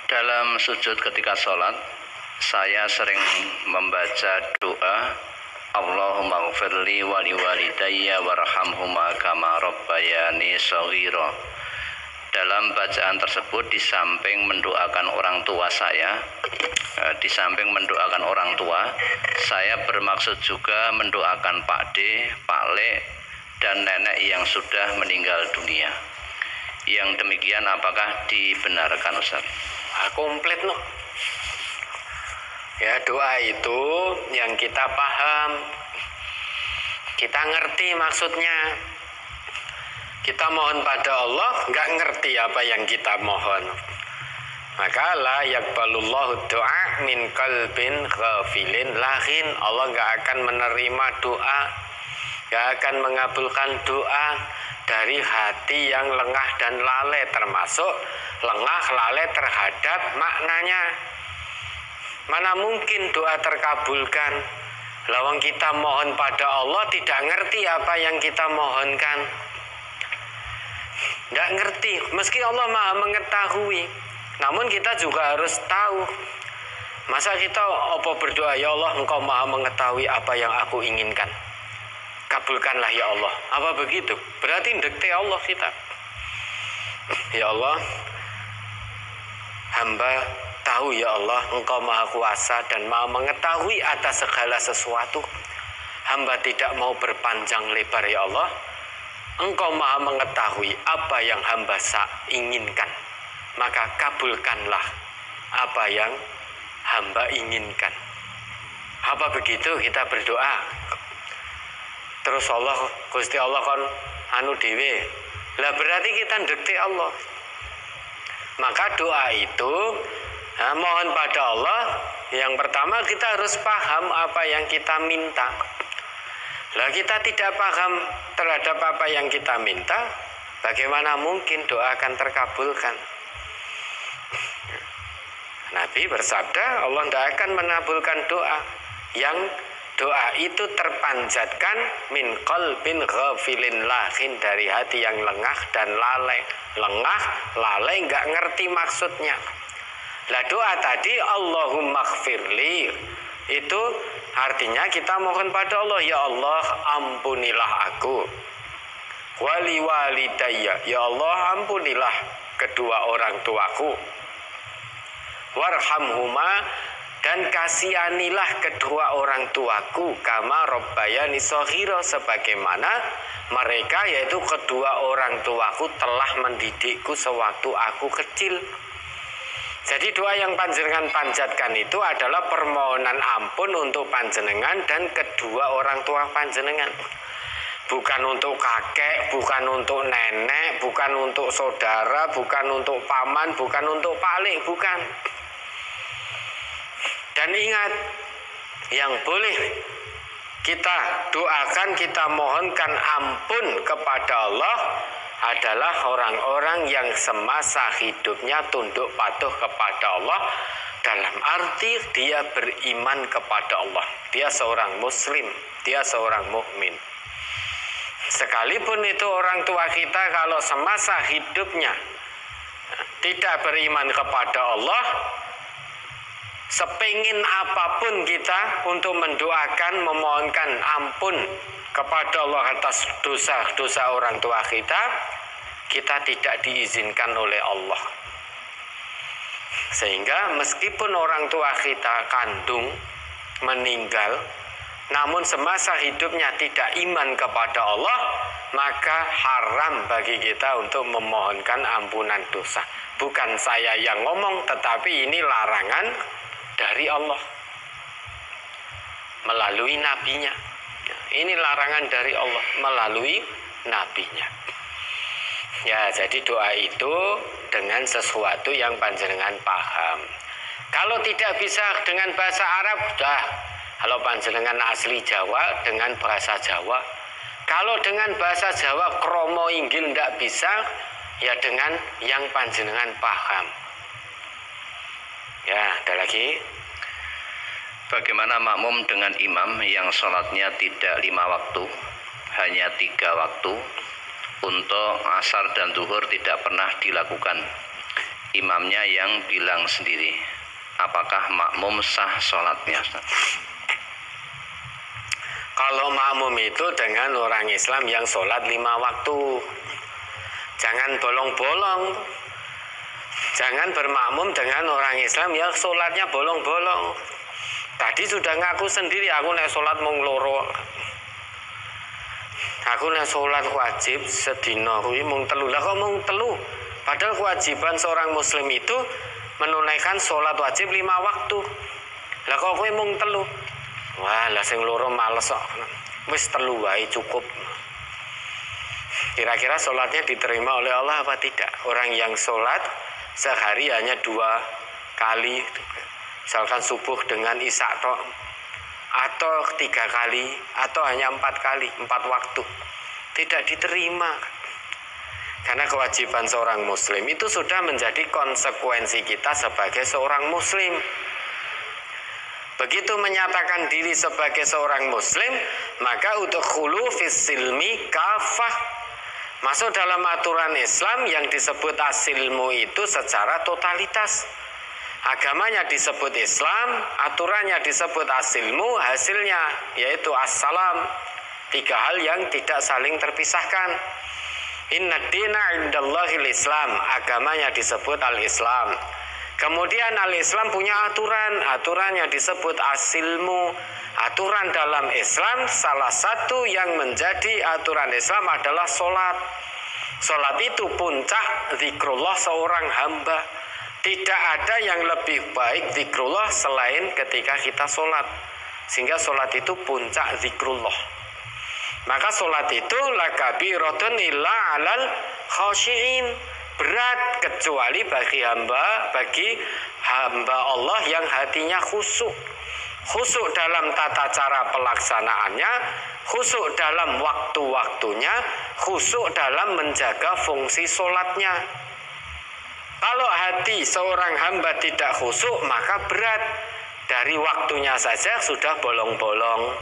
Dalam sujud ketika sholat, saya sering membaca doa Allahumma gfirli wali walidayya warhamhuma kama rabbayani shaghira. Dalam bacaan tersebut, di samping mendoakan orang tua saya, saya bermaksud juga mendoakan Pak D, Pak Le, dan nenek yang sudah meninggal dunia. Yang demikian apakah dibenarkan, Ustaz? Komplit no. Ya, doa itu yang kita paham, kita ngerti maksudnya. Kita mohon pada Allah, nggak ngerti apa yang kita mohon. Maka la yaqbalullahu doa min qalbin ghafilin lahin. Allah nggak akan menerima doa, nggak akan mengabulkan doa dari hati yang lengah dan lalai, termasuk lengah lalai terhadap maknanya. Mana mungkin doa terkabulkan? Lawang kita mohon pada Allah tidak ngerti apa yang kita mohonkan. Tidak ngerti, meski Allah Maha mengetahui. Namun kita juga harus tahu. Masa kita berdoa, ya Allah, Engkau Maha mengetahui apa yang aku inginkan, kabulkanlah ya Allah. Apa begitu? Berarti ndekte Allah kita. Ya Allah, hamba tahu ya Allah, Engkau Maha Kuasa dan Maha mengetahui atas segala sesuatu. Hamba tidak mau berpanjang lebar ya Allah. Engkau Maha mengetahui apa yang hamba inginkan. Maka kabulkanlah apa yang hamba inginkan. Apa begitu kita berdoa? Terus Gusti Allah kan anu dewe. Lah berarti kita ndekte Allah. Maka doa itu mohon pada Allah. Yang pertama kita harus paham apa yang kita minta. Lah kita tidak paham terhadap apa yang kita minta, bagaimana mungkin doa akan terkabulkan? Nabi bersabda, Allah tidak akan mengabulkan doa yang doa itu terpanjatkan min qalbin ghafilin lahin, dari hati yang lengah dan lalai. Lengah, lalai, nggak ngerti maksudnya. Lah doa tadi Allahumma gfirli itu artinya kita mohon pada Allah, ya Allah ampunilah aku, wali walidayya, ya Allah ampunilah kedua orang tuaku, warhamhuma, dan kasihanilah kedua orang tuaku, kama rabbayani shaghira, sebagaimana mereka yaitu kedua orang tuaku telah mendidikku sewaktu aku kecil. Jadi doa yang panjenengan panjatkan itu adalah permohonan ampun untuk panjenengan dan kedua orang tua panjenengan. Bukan untuk kakek, bukan untuk nenek, bukan untuk saudara, bukan untuk paman, bukan untuk palik, bukan. Dan ingat, yang boleh kita doakan, kita mohonkan ampun kepada Allah adalah orang-orang yang semasa hidupnya tunduk patuh kepada Allah, dalam arti dia beriman kepada Allah, dia seorang muslim, dia seorang mukmin. Sekalipun itu orang tua kita kalau semasa hidupnya tidak beriman kepada Allah, sepengin apapun kita untuk mendoakan, memohonkan ampun kepada Allah atas dosa-dosa orang tua kita, kita tidak diizinkan oleh Allah. Sehingga meskipun orang tua kita kandung meninggal, namun semasa hidupnya tidak iman kepada Allah, maka haram bagi kita untuk memohonkan ampunan dosa. Bukan saya yang ngomong, tetapi ini larangan dari Allah melalui nabinya. Ini larangan dari Allah melalui nabinya. Ya, jadi doa itu dengan sesuatu yang panjenengan paham. Kalau tidak bisa dengan bahasa Arab, sudah. Kalau panjenengan asli Jawa, dengan bahasa Jawa. Kalau dengan bahasa Jawa kromo inggil tidak bisa, ya dengan yang panjenengan paham. Ya, ada lagi. Bagaimana makmum dengan imam yang sholatnya tidak 5 waktu, hanya 3 waktu, untuk asar dan zuhur tidak pernah dilakukan? imamnya yang bilang sendiri, apakah makmum sah sholatnya? Kalau makmum itu dengan orang Islam yang sholat 5 waktu, jangan bolong-bolong. Jangan bermakmum dengan orang Islam yang sholatnya bolong-bolong. Tadi sudah ngaku sendiri, aku nek sholat mung loro. Aku nek sholat wajib sedina kuwi mung 3. Lah kok mung 3? Padahal kewajiban seorang muslim itu menunaikan sholat wajib 5 waktu. Lah kok kowe mung 3? Wah, lah sing loro males kok. Wis 3 wae cukup. Kira-kira sholatnya diterima oleh Allah apa tidak? Orang yang sholat sehari hanya 2 kali, misalkan subuh dengan isya atau 3 kali, atau hanya 4 kali, 4 waktu, tidak diterima. Karena kewajiban seorang muslim itu sudah menjadi konsekuensi kita sebagai seorang muslim. Begitu menyatakan diri sebagai seorang muslim, maka udkhulu fis silmi kafah. Masuk dalam aturan Islam yang disebut asilmu itu secara totalitas. Agamanya disebut Islam, aturannya disebut asilmu, hasilnya yaitu assalam. 3 hal yang tidak saling terpisahkan. Inna dina indallahil Islam, agamanya disebut al-Islam. Kemudian al-Islam punya aturannya disebut asilmu. Aturan dalam Islam, salah satu yang menjadi aturan Islam adalah sholat. Sholat itu puncak zikrullah seorang hamba. Tidak ada yang lebih baik zikrullah selain ketika kita sholat. Sehingga sholat itu puncak zikrullah. Maka sholat itu lakabiratun illa alal khashi'in, berat kecuali bagi hamba Allah yang hatinya khusyuk. Khusyuk dalam tata cara pelaksanaannya, khusyuk dalam waktu-waktunya, khusyuk dalam menjaga fungsi sholatnya. Kalau hati seorang hamba tidak khusyuk, maka berat. Dari waktunya saja sudah bolong-bolong.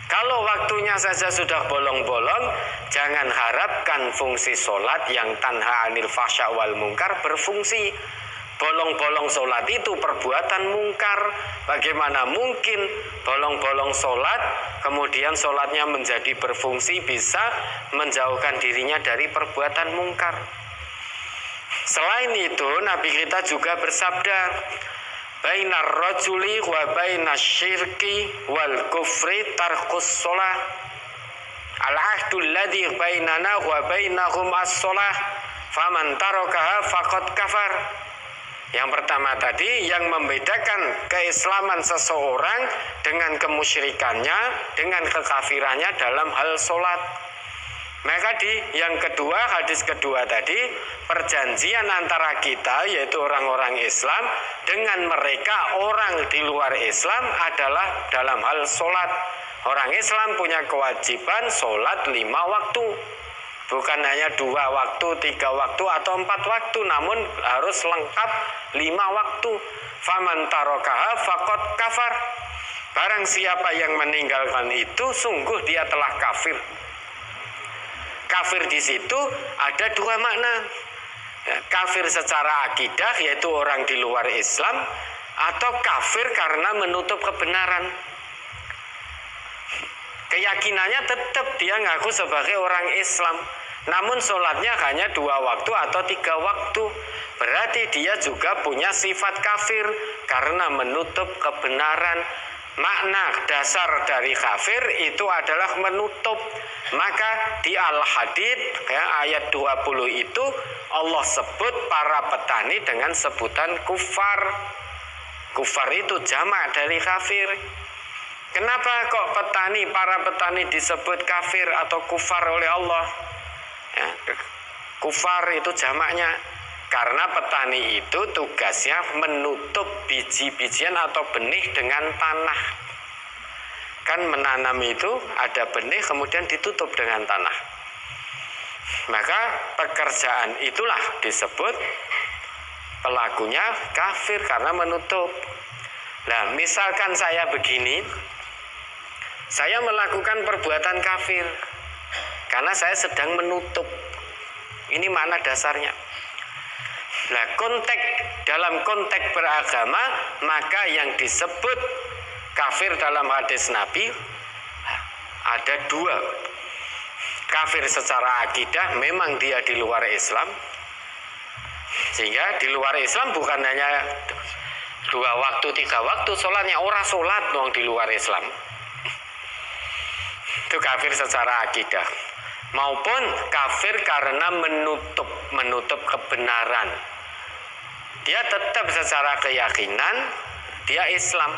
Kalau waktunya saja sudah bolong-bolong, jangan harapkan fungsi sholat yang tanha anil fahsya wal mungkar berfungsi. Bolong-bolong sholat itu perbuatan mungkar. Bagaimana mungkin bolong-bolong sholat kemudian sholatnya menjadi berfungsi, bisa menjauhkan dirinya dari perbuatan mungkar. Selain itu, Nabi kita juga bersabda, bainar rajuli wa bainas syirki wal kufri tarkus sholah. Al-ahdul ladhi bainana wa bainahum as-sholah faman tarakaha faqad kafar. Yang pertama tadi, yang membedakan keislaman seseorang dengan kemusyrikannya, dengan kekafirannya dalam hal sholat. Maka yang kedua, hadis kedua tadi, perjanjian antara kita yaitu orang-orang Islam dengan mereka orang di luar Islam adalah dalam hal sholat. Orang Islam punya kewajiban sholat 5 waktu. Bukan hanya 2 waktu, 3 waktu, atau 4 waktu, namun harus lengkap 5 waktu. Faman tarakaha faqad kafar. Barang siapa yang meninggalkan itu, sungguh dia telah kafir. Kafir di situ ada 2 makna. Kafir secara akidah, yaitu orang di luar Islam, atau kafir karena menutup kebenaran. Keyakinannya tetap dia ngaku sebagai orang Islam, namun sholatnya hanya 2 waktu atau 3 waktu. Berarti dia juga punya sifat kafir karena menutup kebenaran. Makna dasar dari kafir itu adalah menutup. Maka di Al-Hadid ayat 20 itu Allah sebut para petani dengan sebutan kufar. Kufar itu jamak dari kafir. Kenapa kok para petani disebut kafir atau kufar oleh Allah? Ya, kufar itu jamaknya. Karena petani itu tugasnya menutup biji-bijian atau benih dengan tanah. Kan menanam itu ada benih kemudian ditutup dengan tanah. Maka pekerjaan itulah disebut pelakunya kafir karena menutup. Nah, misalkan saya begini, saya melakukan perbuatan kafir karena saya sedang menutup. Ini makna dasarnya. Nah, dalam konteks beragama, maka yang disebut kafir dalam hadis Nabi ada dua. Kafir secara akidah, memang dia di luar Islam. Sehingga di luar Islam bukan hanya 2 waktu, 3 waktu sholatnya, orang sholat dong di luar Islam. Itu kafir secara akidah. Maupun kafir karena menutup kebenaran. Dia tetap secara keyakinan dia Islam.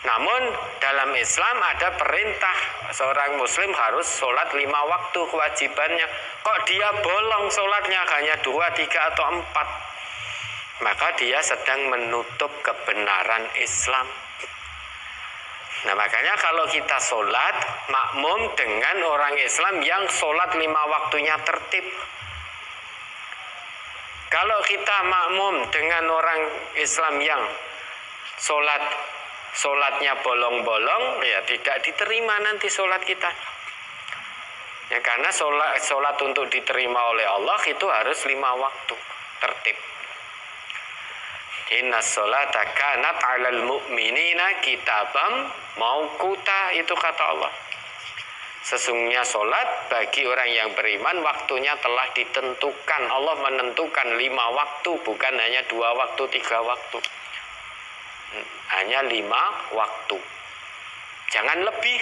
Namun dalam Islam ada perintah seorang muslim harus sholat 5 waktu kewajibannya. Kok dia bolong sholatnya hanya 2, 3 atau 4? Maka dia sedang menutup kebenaran Islam. Nah, makanya kalau kita sholat makmum dengan orang Islam yang sholat 5 waktunya tertib. Kalau kita makmum dengan orang Islam yang sholatnya bolong-bolong, ya tidak diterima nanti sholat kita. Ya, karena sholat untuk diterima oleh Allah itu harus 5 waktu tertib. Inna sholata kanat 'alal mu'minina kitabam mauquta, itu kata Allah. Sesungguhnya sholat bagi orang yang beriman waktunya telah ditentukan. Allah menentukan 5 waktu, bukan hanya 2 waktu, 3 waktu. Hanya 5 waktu. Jangan lebih.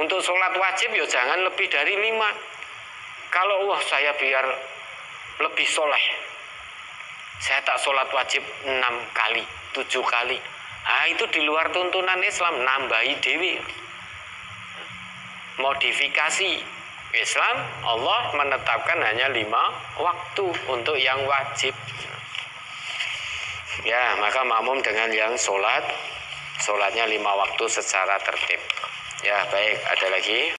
Untuk sholat wajib ya jangan lebih dari 5. Kalau saya biar lebih soleh, saya tak sholat wajib 6 kali, 7 kali. Itu di luar tuntunan Islam, nambahi dewi. Modifikasi Islam, Allah menetapkan hanya 5 waktu untuk yang wajib. Ya, maka makmum dengan yang sholatnya 5 waktu secara tertib. Ya, baik, ada lagi.